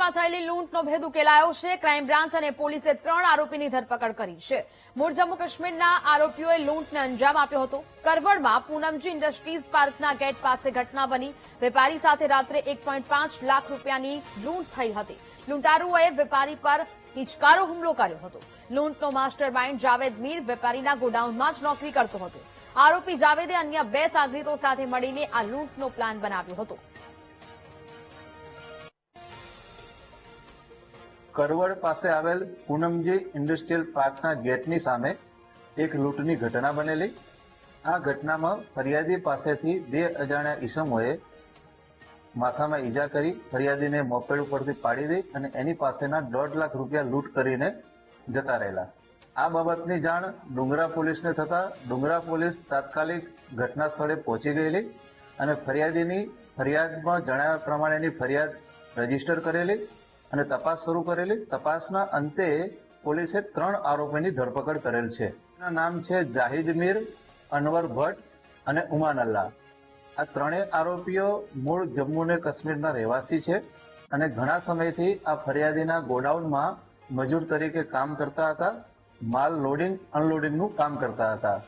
કરવડમાં થયેલી લૂંટનો ભેદ ઉકેલાયો છે। ક્રાઇમ બ્રાન્ચ અને પોલીસે 3 આરોપીની ધરપકડ કરી છે। મૂળ જમ્મુ કાશ્મીરના આરોપીઓએ લૂંટને અંજામ આપ્યો હતો। કરવડમાં પૂનમજી ઇન્ડસ્ટ્રીઝ પાર્કના ગેટ પાસે ઘટના બની। વેપારી સાથે રાત્રે 1.5 લાખ રૂપિયાની લૂંટ થઈ હતી। લૂંટારુઓએ વેપારી પર હિચકારો હુમલો કર્યો હતો। લૂંટનો માસ્ટર માઇન્ડ જાવેદ મીર વેપારીના ગોડાઉનમાં જ નોકરી કરતો હતો। આરોપી જાવેદે અન્ય 2 સાગરીતો સાથે મળીને આ લૂંટનો પ્લાન બનાવ્યો હતો। કરવડ પાસે આવેલ પૂનમજી ઇન્ડસ્ટ્રીયલ પાર્કના ગેટની સામે એક લૂંટની ઘટના બનેલી। આ ઘટનામાં ફરિયાદી પાસેથી 2 અજાણ્યા ઈસમોએ માથામાં ઈજા કરી ફરિયાદીને મોપેડ ઉપરથી પાડી દઈ અને એની પાસેના 1.5 લાખ રૂપિયા લૂંટ કરીને જતા રહેલા। આ બાબતની જાણ ડુંગરા પોલીસને થતા ડુંગરા પોલીસ તાત્કાલિક ઘટના સ્થળે પહોંચી ગયેલી અને ફરિયાદીની ફરિયાદમાં જણાવ્યા પ્રમાણેની ફરિયાદ રજીસ્ટર કરેલી અને તપાસ શરૂ કરેલી। તપાસના અંતે પોલીસે 3 આરોપીની ધરપકડ કરેલ છે। એના નામ છે જાહિદ મીર, અનવર ભટ્ટ અને ઉમાન અલ્લાહ। આ 3 આરોપીઓ મૂળ જમ્મુ અને કાશ્મીરના રહેવાસી છે અને ઘણા સમયથી આ ફરિયાદીના ગોડાઉનમાં મજૂર તરીકે કામ કરતા હતા। માલ લોડિંગ અનલોડિંગનું કામ કરતા હતા।